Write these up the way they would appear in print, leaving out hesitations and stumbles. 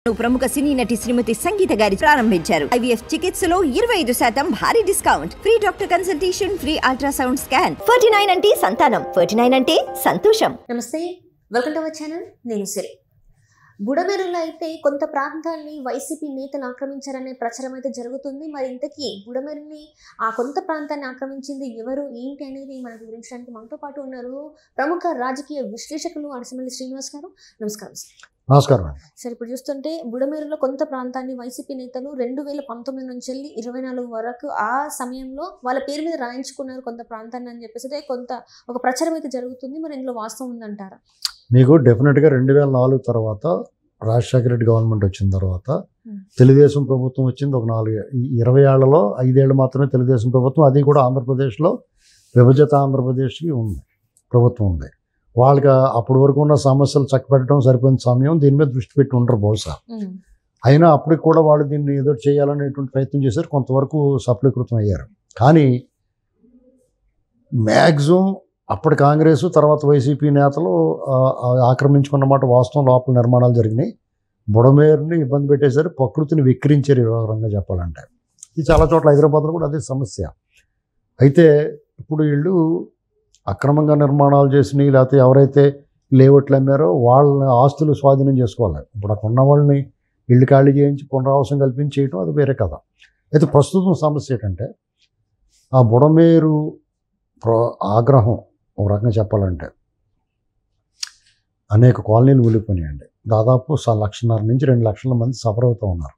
ప్రముఖ సినీ నటి శ్రీమతి సంగీత గారి ప్రారంభించారు. IVF చికిత్సలో 25% భారీ discount, free doctor consultation, free ultrasound scan. 49 అంటే సంతానం, 49 అంటే సంతోషం. నమస్తే, వెల్కమ్ టు అవర్ ఛానల్. నేను సిరి. బుడమేరులో అయితే కొంత ప్రాంతాన్ని వైసీపీ నేతలు ఆక్రమించారనే ప్రచారం అయితే జరుగుతుంది. మరి ఇంతకీ బుడమేరుని ఆ కొంత ప్రాంతాన్ని ఆక్రమించింది ఎవరు, ఏంటి అనేది మనకు వివరించడానికి మనతో పాటు ఉన్నారు ప్రముఖ రాజకీయ విశ్లేషకులు అడిసిమల్లి శ్రీనివాస్ గారు. నమస్కారం. నమస్కారం సార్, ఇప్పుడు చూస్తుంటే బుడమేరులో కొంత ప్రాంతాన్ని వైసీపీ నేతలు 2019 నుంచి వెళ్ళి 24 వరకు ఆ సమయంలో వాళ్ళ పేరు మీద రాయించుకున్నారు కొంత ప్రాంతాన్ని అని చెప్పేసి కొంత ఒక ప్రచారం అయితే జరుగుతుంది. మరి ఇందులో వాస్తవం ఉందంటారా? మీకు డెఫినెట్గా 2004 తర్వాత రాజశేఖర రెడ్డి గవర్నమెంట్ వచ్చిన తర్వాత తెలుగుదేశం ప్రభుత్వం వచ్చింది. ఒక 20 ఏళ్లలో 5 ఏళ్ళు మాత్రమే తెలుగుదేశం ప్రభుత్వం, అది కూడా ఆంధ్రప్రదేశ్లో విభజిత ఆంధ్రప్రదేశ్కి ఉంది ప్రభుత్వం ఉంది. వాళ్ళకి అప్పటి వరకు ఉన్న సమస్యలు చక్కబెట్టడం సరిపోయిన సమయం, దీని మీద దృష్టి పెట్టి ఉండరు బహుశా. అయినా అప్పటికి కూడా వాళ్ళు దీన్ని ఏదో చేయాలనేటువంటి ప్రయత్నం చేశారు, కొంతవరకు సఫలీకృతం అయ్యారు. కానీ మ్యాక్సిమం అప్పటి కాంగ్రెస్ తర్వాత వైసీపీ నేతలు ఆక్రమించుకున్నమాట వాస్తవం. లోపల నిర్మాణాలు జరిగినాయి, బుడమేరుని ఇబ్బంది పెట్టేశారు, ప్రకృతిని విక్రించారు. ఈ వివరంగా చెప్పాలంటే ఇది చాలా చోట్ల హైదరాబాద్లో కూడా అదే సమస్య. అయితే ఇప్పుడు వీళ్ళు అక్రమంగా నిర్మాణాలు చేసినాయి, లేకపోతే ఎవరైతే లేఅవుట్లు అమ్మారో వాళ్ళని ఆస్తులు స్వాధీనం చేసుకోవాలి. ఇప్పుడు అక్కడ ఉన్న వాళ్ళని ఇళ్ళు ఖాళీ చేయించి పునరావాసం కల్పించి చేయడం అది వేరే కథ. అయితే ప్రస్తుతం సమస్య ఏంటంటే ఆ బుడమేరు ఆగ్రహం ఒక రకంగా చెప్పాలంటే అనేక కాలనీలు ఊలిపోయినాయండి. దాదాపు 1.5 నుంచి 2 లక్షల మంది సఫర్ అవుతూ ఉన్నారు.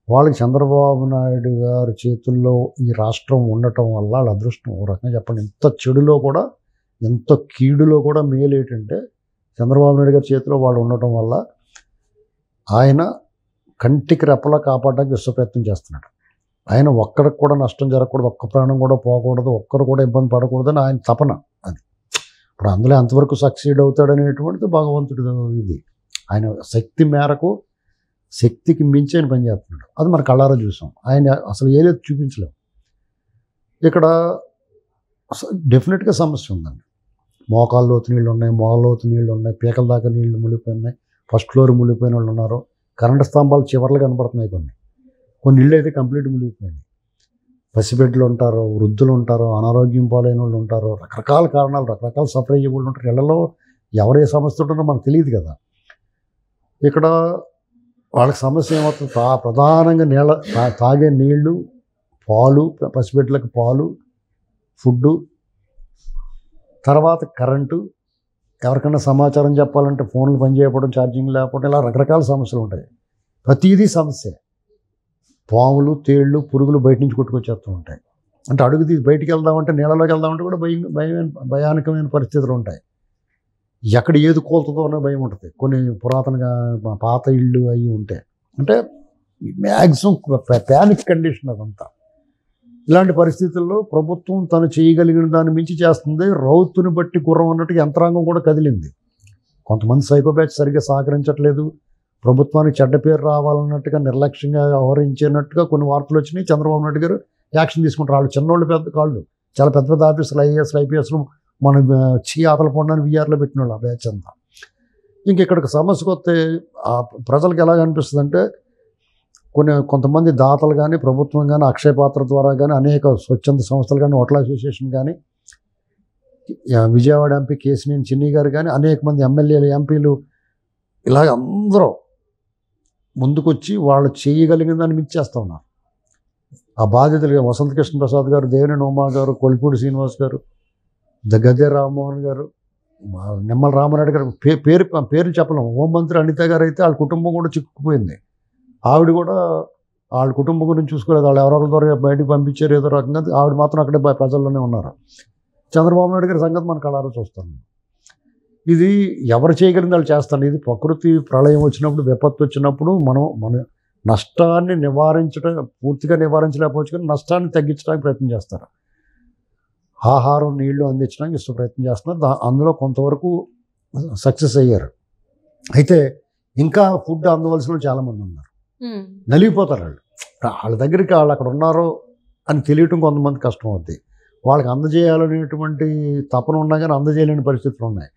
వాళ్ళకి చంద్రబాబు నాయుడు గారి చేతుల్లో ఈ రాష్ట్రం ఉండటం వల్ల వాళ్ళ అదృష్టం ఒక రకంగా చెప్పండి. ఎంత చెడులో కూడా ఎంత కీడులో కూడా మేలు ఏంటంటే చంద్రబాబు నాయుడు గారి చేతిలో వాళ్ళు ఉండటం వల్ల ఆయన కంటికి రెప్పలా కాపాడడానికి విశ్వప్రయత్నం చేస్తున్నాడు. ఆయన ఒక్కడికి కూడా నష్టం జరగకూడదు, ఒక్క ప్రాణం కూడా పోకూడదు, ఒక్కరు కూడా ఇబ్బంది పడకూడదని ఆయన తపన. అది ఇప్పుడు అందులో ఎంతవరకు సక్సీడ్ అవుతాడనేటువంటిది భగవంతుడు ఇది. ఆయన శక్తి మేరకు శక్తికి మించి ఆయన పనిచేస్తున్నాడు. అది మన కళ్ళారా చూసాం. ఆయన అసలు ఏదైతే చూపించలేము. ఇక్కడ డెఫినెట్గా సమస్య ఉందండి. మోకాళ్ళ లోతు నీళ్ళు ఉన్నాయి, మొల లోతు నీళ్ళు ఉన్నాయి, పీకల దాకా నీళ్లు మునిగిపోయినాయి, ఫస్ట్ ఫ్లోర్ మునిగిపోయిన వాళ్ళు ఉన్నారు, కరెంటు స్తంభాలు చివర్లు కనపడుతున్నాయి, కొన్ని ఇళ్ళు అయితే కంప్లీట్ మునిగిపోయినాయి. పసిబిడ్డలు ఉంటారు, వృద్ధులు ఉంటారు, అనారోగ్యం పాలైన వాళ్ళు ఉంటారు, రకరకాల కారణాలు, రకరకాల సఫర్ అయ్యే వాళ్ళు ఉంటారు. ఇళ్లలో ఎవరే సమస్య ఉంటుందో మనకు తెలియదు కదా. ఇక్కడ వాళ్ళకి సమస్య ఏమవుతుంది, ప్రధానంగా తాగే నీళ్లు, పాలు, పసిబిడ్డలకు పాలు, ఫుడ్డు, తర్వాత కరెంటు, ఎవరికైనా సమాచారం చెప్పాలంటే ఫోన్లు పనిచేయకపోవడం, ఛార్జింగ్ లేకపోవడం, ఇలా రకరకాల సమస్యలు ఉంటాయి. ప్రతిదీ సమస్య. పాములు, తేళ్ళు, పురుగులు బయట నుంచి కొట్టుకొచ్చేస్తూ ఉంటాయి. అంటే అడుగు తీసి బయటికి వెళ్దామంటే, నీళ్ళలోకి వెళ్దామంటే కూడా భయానకమైన పరిస్థితులు ఉంటాయి. ఎక్కడ ఏది కోలుతుందో అనే భయం ఉంటుంది. కొన్ని పురాతనగా పాత ఇళ్ళు అవి ఉంటాయి. అంటే మ్యాక్సిమం ప్యానిక్ కండిషన్ అదంతా. ఇలాంటి పరిస్థితుల్లో ప్రభుత్వం తను చేయగలిగిన దాన్ని మించి చేస్తుంది. రౌతుని బట్టి గుర్రం అన్నట్టుగా యంత్రాంగం కూడా కదిలింది. కొంతమంది సైకోబ్యాచ్ సరిగ్గా సహకరించట్లేదు, ప్రభుత్వానికి చెడ్డ పేరు రావాలన్నట్టుగా నిర్లక్ష్యంగా వ్యవహరించినట్టుగా కొన్ని వార్తలు వచ్చినాయి. చంద్రబాబు నాయుడు గారు యాక్షన్ తీసుకుంటారు. వాళ్ళు చిన్నోళ్ళు పెద్ద కాళ్ళు, చాలా పెద్ద పెద్ద ఆఫీసులు, ఐఏఎస్లు, ఐపీఎస్లు మన ఆతల పొండని వీఆర్లో పెట్టిన వాళ్ళు ఆ బ్యాచ్ అంతా. ఇంక ఇక్కడికి సమస్యకు వస్తే ప్రజలకు ఎలాగ అనిపిస్తుంది అంటే, కొంతమంది దాతలు కానీ, ప్రభుత్వం కానీ, అక్షయ పాత్ర ద్వారా కానీ, అనేక స్వచ్ఛంద సంస్థలు కానీ, హోటల్ అసోసియేషన్ కానీ, విజయవాడ ఎంపీ కేసినేని చిన్ని గారు కానీ, అనేక మంది ఎమ్మెల్యేలు, ఎంపీలు, ఇలాగ అందరూ ముందుకొచ్చి వాళ్ళు చేయగలిగిన దాన్ని మించేస్తూ ఉన్నారు. ఆ బాధ్యతలుగా వసంత కృష్ణ ప్రసాద్ గారు, దేవినేని ఉమా గారు, కొల్పూడి శ్రీనివాస్ గారు, గద్దె రామ్మోహన్ గారు, నిమ్మల రామారెడ్డి గారు, పేర్లు చెప్పలేము. హోంమంత్రి అనిత గారు అయితే వాళ్ళ కుటుంబం కూడా చిక్కుకుపోయింది. ఆవిడ కూడా వాళ్ళ కుటుంబం గురించి చూసుకోలేదు. వాళ్ళు ఎవరొకరి ద్వారా బయటకు పంపించారు ఏదో రకంగా. ఆవిడ మాత్రం అక్కడే ప్రజల్లోనే ఉన్నారు. చంద్రబాబు నాయుడు గారి సంగతి మన కళారా చూస్తాను. ఇది ఎవరు చేయగలిగింది వాళ్ళు చేస్తాను. ఇది ప్రకృతి ప్రళయం వచ్చినప్పుడు, విపత్తు వచ్చినప్పుడు మన నష్టాన్ని పూర్తిగా నివారించలేకపోవచ్చు, కానీ నష్టాన్ని తగ్గించడానికి ప్రయత్నం చేస్తారు. ఆహారం, నీళ్లు అందించడానికి ప్రయత్నం చేస్తున్నారు. అందులో కొంతవరకు సక్సెస్ అయ్యారు. అయితే ఇంకా ఫుడ్ అందవలసిన వాళ్ళు చాలామంది ఉన్నారు. నలిగిపోతారు వాళ్ళు. వాళ్ళ దగ్గరికి వాళ్ళు అక్కడ ఉన్నారో అని తెలియటం కొంతమంది కష్టం అవుద్ది. వాళ్ళకి అందజేయాలనేటువంటి తపన ఉన్నా కానీ అందజేయలేని పరిస్థితులు ఉన్నాయి.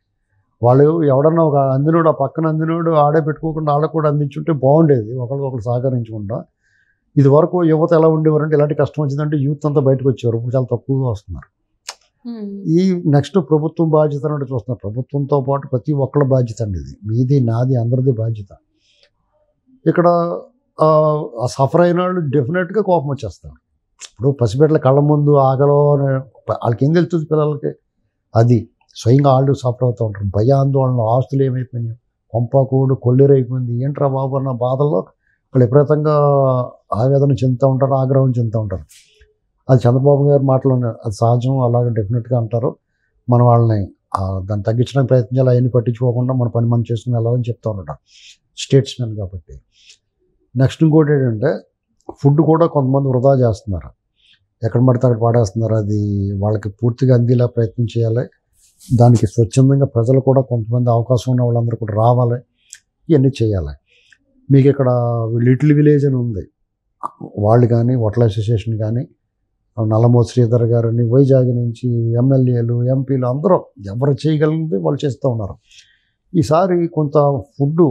వాళ్ళు ఎవడన్నా ఒక అందినోడు ఆ పక్కన అందినోడు ఆడే పెట్టుకోకుండా వాళ్ళకు కూడా అందించుంటే బాగుండేది, ఒకరికొకరు సహకరించకుండా. ఇది వరకు యువత ఎలా ఉండేవారంటే ఇలాంటి కష్టం వచ్చిందంటే యూత్ అంతా బయటకు వచ్చేవారు, ఇప్పుడు చాలా తక్కువగా వస్తున్నారు. ఈ నెక్స్ట్ ప్రభుత్వం బాధ్యత అన్నట్టు చూస్తున్నారు. ప్రభుత్వంతో పాటు ప్రతి ఒక్కళ్ళ బాధ్యత అండి ఇది, మీది నాది అందరిది బాధ్యత. ఇక్కడ ఆ సఫర్ అయిన వాళ్ళు డెఫినెట్గా కోపం వచ్చేస్తారు. ఇప్పుడు పసిబిడ్డల కళ్ళ ముందు ఆకలో వాళ్ళకి ఏం తెలుస్తుంది పిల్లలకి, అది స్వయంగా వాళ్ళు సఫర్ అవుతూ ఉంటారు. భయాందోళన, ఆస్తులు ఏమైపోయినాయి, కొంపకూడు కొల్లేరైపోయింది, ఏంట్రా బాబు అన్న బాధల్లో వాళ్ళు విపరీతంగా ఆవేదన చెందుతూ ఉంటారు, ఆగ్రహం చెందుతూ ఉంటారు. అది చంద్రబాబు గారి మాటలు అది సహజం, అలాగే డెఫినెట్గా అంటారు. మన వాళ్ళని దాన్ని తగ్గించడానికి ప్రయత్నించాలి, అవన్నీ పట్టించుకోకుండా మన పని మనం చేసుకుని వెళ్ళాలని చెప్తూ ఉంటారు స్టేట్స్మెన్ కాబట్టి. నెక్స్ట్ ఇంకోటి ఏంటంటే ఫుడ్ కూడా కొంతమంది వృధా చేస్తున్నారు, ఎక్కడ పడితే అక్కడ పాడేస్తున్నారు. అది వాళ్ళకి పూర్తిగా అందేలా ప్రయత్నం చేయాలి. దానికి స్వచ్ఛందంగా ప్రజలు కూడా కొంతమంది అవకాశం ఉన్న వాళ్ళందరూ కూడా రావాలి, ఇవన్నీ చేయాలి. మీకు ఇక్కడ లిటిల్ విలేజ్ అని ఉంది, వాళ్ళు కానీ హోటల్ అసోసియేషన్ కానీ నల్లమోతు శ్రీధర్ గారిని వైజాగ్ నుంచి ఎమ్మెల్యేలు ఎంపీలు అందరూ ఎవరు చేయగలిగింది వాళ్ళు చేస్తూ ఉన్నారు. ఈసారి కొంత ఫుడ్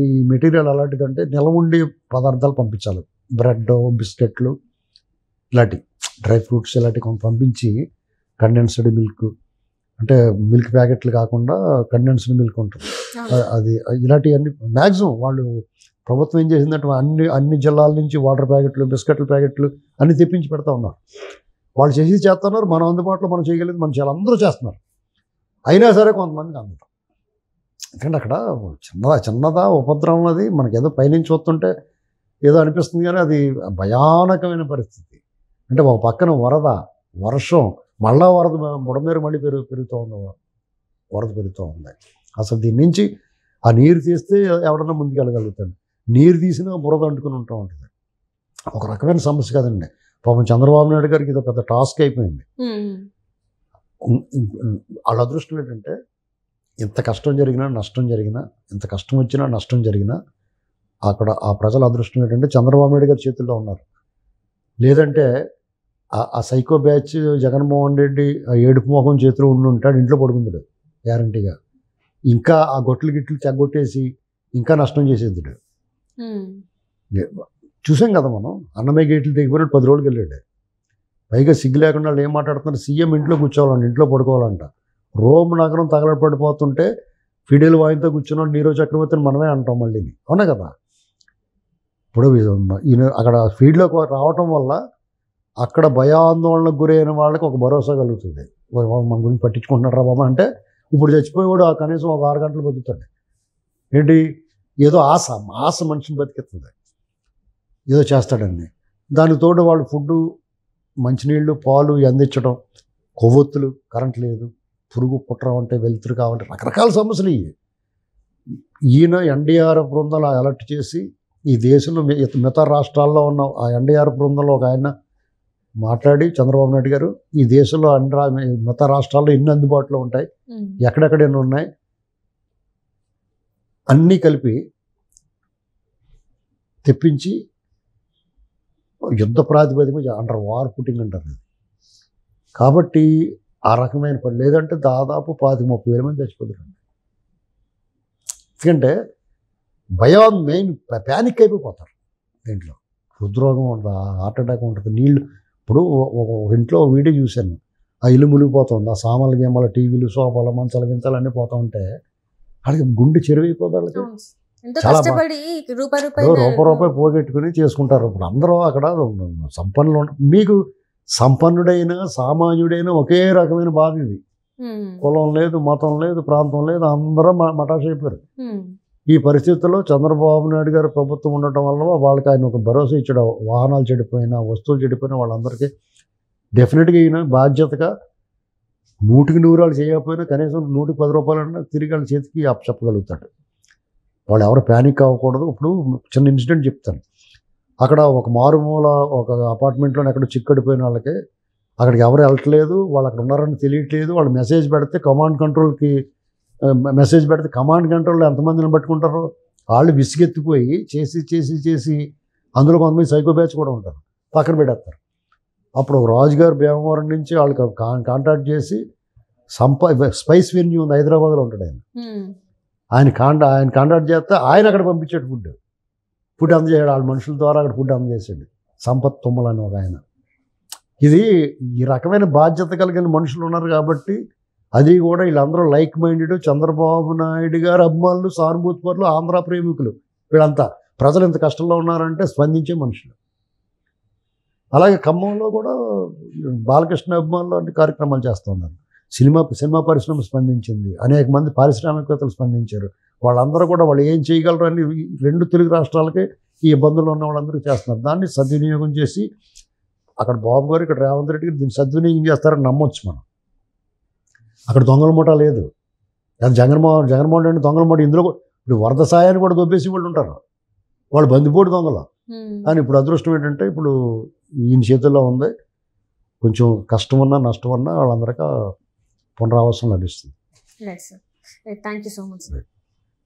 ఈ మెటీరియల్ అలాంటిదంటే నిల్వ ఉండే పదార్థాలు పంపించాలి, బ్రెడ్ బిస్కెట్లు ఇలాంటి డ్రై ఫ్రూట్స్ ఇలాంటివి కొంత పంపించి, కండెన్స్డ్ మిల్క్ అంటే మిల్క్ ప్యాకెట్లు కాకుండా కండెన్స్డ్ మిల్క్ ఉంటుంది, అది ఇలాంటివన్నీ మ్యాక్సిమం వాళ్ళు ప్రభుత్వం ఏం చేసిందంటే అన్ని జిల్లాల నుంచి వాటర్ ప్యాకెట్లు బిస్కెట్ల ప్యాకెట్లు అన్నీ తెప్పించి పెడతా ఉన్నారు. వాళ్ళు చేసి చేస్తున్నారు, మనం అందుబాటులో మనం చేయగలిగింది మనం చాలా అందరూ చేస్తున్నారు. అయినా సరే కొంతమందికి అందరు, ఎందుకంటే అక్కడ చిన్నదా ఉపద్రవం, అది మనకి ఏదో పైనుంచి వస్తుంటే ఏదో అనిపిస్తుంది కానీ అది భయానకమైన పరిస్థితి. అంటే ఒక పక్కన వరద, వర్షం, మళ్ళా వరద బుడమేరు మళ్ళీ పెరుగుతూ ఉంది, వరద పెరుగుతూ ఉంది. అసలు దీని నుంచి ఆ నీరు తీస్తే ఎవడన్నా ముందుకు వెళ్ళగలుగుతాడు, నీరు తీసినా బురద అంటుకుని ఉంటూ ఉంటుంది. ఒక రకమైన సమస్య కదండి. పాపం చంద్రబాబు నాయుడు గారికి ఇది పెద్ద టాస్క్ అయిపోయింది. వాళ్ళ అదృష్టం ఏంటంటే ఎంత కష్టం జరిగినా నష్టం జరిగినా, ఎంత కష్టం వచ్చినా నష్టం జరిగినా అక్కడ ఆ ప్రజల అదృష్టం ఏంటంటే చంద్రబాబు నాయుడు గారి చేతుల్లో ఉన్నారు. లేదంటే ఆ సైకో బ్యాచ్ జగన్మోహన్ రెడ్డి ఆ ఏడుపు మోహం చేతిలో ఉండి ఉంటాడు, ఇంట్లో పడుకుంటాడు గ్యారంటీగా. ఇంకా ఆ గొట్లు గిట్లు చెగ్గొట్టేసి ఇంకా నష్టం చేసేది. చూసాం కదా మనం, అన్నమయ్య గేట్లు తెగిపోయినట్టు 10 రోజులకి వెళ్ళాడు. పైగా సిగ్గు లేకుండా వాళ్ళు ఏం మాట్లాడుతున్నారు, సీఎం ఇంట్లో కూర్చోవాలంట, ఇంట్లో పడుకోవాలంట. రోమ్ నగరం తగలపడిపోతుంటే ఫిడేల్ వాయితో కూర్చున్నాడు నీరో చక్రవర్తిని మనమే అంటాం మళ్ళీ, అవునా కదా. ఇప్పుడు ఈయన అక్కడ ఫీల్డ్లోకి రావటం వల్ల అక్కడ భయాందోళనకు గురైన వాళ్ళకి ఒక భరోసా కలుగుతుంది. మన గురించి పట్టించుకుంటున్నాడు రా బాబా అంటే, ఇప్పుడు చచ్చిపోయేవాడు కనీసం ఒక 6 గంటలు బతుకుతాడు. ఏంటి ఏదో ఆశ మనిషిని బతికిస్తుంది, ఏదో చేస్తాడండి. దానికి తోడు వాళ్ళు ఫుడ్డు, మంచినీళ్ళు, పాలు అందించడం, కొవ్వొత్తులు, కరెంట్ లేదు, పురుగు పుట్టడం అంటే వెలుతురు కావాలంటే రకరకాల సమస్యలు ఇవి. ఈయన ఎన్డీఆర్ఎఫ్ బృందాలు అలర్ట్ చేసి ఈ దేశంలో మిగతా రాష్ట్రాల్లో ఉన్న ఆ ఎన్డీఆర్ఎఫ్ బృందంలో ఒక ఆయన మాట్లాడి, చంద్రబాబు నాయుడు గారు ఈ దేశంలో మిగతా రాష్ట్రాల్లో ఎన్ని అందుబాటులో ఉంటాయి, ఎక్కడెక్కడ ఎన్ని ఉన్నాయి అన్నీ కలిపి తెప్పించి యుద్ధ ప్రాతిపదిక అండర్ వార్ పుట్టింగ్ అంటారు. కాబట్టి ఆ రకమైన పని లేదంటే దాదాపు 25-30 వేల మంది చచ్చిపోతారు. ఎందుకంటే భయం మెయిన్, ప్యానిక్ అయిపోతారు. దీంట్లో హృద్రోగం ఉంటుంది, హార్ట్ అటాక్ ఉంటుంది, నీళ్ళు. ఇప్పుడు ఒక ఇంట్లో వీడియో చూశాను, ఆ ఇల్లు మునిగిపోతుంది, ఆ సామాన్లు గేమాల టీవీలు సోఫాలు మంచాలు గించాలు అన్నీ పోతూ ఉంటే వాళ్ళకి గుండె చెరువైపోతుంది. వాళ్ళకి చాలా రూపాయి పోగొట్టుకుని చేసుకుంటారు. ఇప్పుడు అందరూ అక్కడ సంపన్నులు ఉంటారు. మీకు సంపన్నుడైన సామాన్యుడైన ఒకే రకమైన బాధ ఇది. కులం లేదు, మతం లేదు, ప్రాంతం లేదు, అందరూ మటాష్ అయిపోయారు. ఈ పరిస్థితుల్లో చంద్రబాబు నాయుడు గారు ప్రభుత్వం ఉండటం వల్ల వాళ్ళకి ఆయన ఒక భరోసా ఇచ్చాడు. వాహనాలు చెడిపోయినా, వస్తువులు చెడిపోయినా వాళ్ళందరికీ డెఫినెట్గా ఈయన బాధ్యతగా 100కి 100 చేయకపోయినా కనీసం 100కి 10 రూపాయలన్నా తిరిగి వాళ్ళ చేతికి చెప్పగలుగుతాడు. వాళ్ళు ఎవరు ప్యానిక్ అవ్వకూడదు. ఇప్పుడు చిన్న ఇన్సిడెంట్ చెప్తాను. అక్కడ ఒక మారుమూల ఒక అపార్ట్మెంట్లో ఎక్కడ చిక్కడిపోయిన వాళ్ళకి అక్కడికి ఎవరు వెళ్ళట్లేదు, వాళ్ళు అక్కడ ఉన్నారని తెలియట్లేదు. వాళ్ళు మెసేజ్ పెడితే కమాండ్ కంట్రోల్కి మెసేజ్ పెడితే కమాండ్ కంట్రోల్లో ఎంతమందిని పట్టుకుంటారో వాళ్ళు విసిగెత్తిపోయి చేసి అందులో కొంతమంది సైకో బ్యాచ్ కూడా ఉంటారు, పక్కన పెట్టేస్తారు. అప్పుడు రాజుగారు భీమవరం నుంచి వాళ్ళకి కాంటాక్ట్ చేసి స్పైస్ వెన్యూ ఉంది హైదరాబాద్లో ఉంటాడు ఆయన. ఆయన కాంటాక్ట్ చేస్తే ఆయన అక్కడ పంపించాడు ఫుడ్ అందజేసాడు. వాళ్ళ మనుషుల ద్వారా అక్కడ ఫుడ్ అందజేసాడు. సంపత్ తుమ్మల అని ఒక ఆయన. ఇది ఈ రకమైన బాధ్యత కలిగిన మనుషులు ఉన్నారు కాబట్టి అది కూడా వీళ్ళందరూ లైక్ మైండెడ్, చంద్రబాబు నాయుడు గారు అభిమానులు, సానుభూతిపరులు, ఆంధ్ర ప్రేమికులు, వీళ్ళంతా ప్రజలు ఎంత కష్టంలో ఉన్నారంటే స్పందించే మనుషులు. అలాగే ఖమ్మంలో కూడా బాలకృష్ణ అభిమానులు అన్ని కార్యక్రమాలు చేస్తున్నారు. సినిమా పరిశ్రమ స్పందించింది, అనేక మంది పారిశ్రామికవేత్తలు స్పందించారు. వాళ్ళందరూ కూడా వాళ్ళు ఏం చేయగలరు అని 2 తెలుగు రాష్ట్రాలకే ఈ ఇబ్బందులు ఉన్న వాళ్ళందరూ చేస్తున్నారు. దాన్ని సద్వినియోగం చేసి అక్కడ బాబు గారు, ఇక్కడ రేవంత్ రెడ్డి గారు దీన్ని సద్వినియోగం చేస్తారని నమ్మొచ్చు మనం. అక్కడ దొంగల మూట లేదు. జగన్మోహన్ రెడ్డి దొంగల మూట ఇందులో ఇప్పుడు వరద సాయాన్ని కూడా దొబ్బేసి వాళ్ళు ఉంటారు, వాళ్ళు బందిపోటు దొంగలు. కానీ ఇప్పుడు అదృష్టం ఏంటంటే ఇప్పుడు ఈయన చేతుల్లో ఉంది. కొంచెం కష్టం ఉన్నా నష్టం ఉన్నా వాళ్ళందరికీ పునరావాసం లభిస్తుంది. Right sir, thank you so much sir.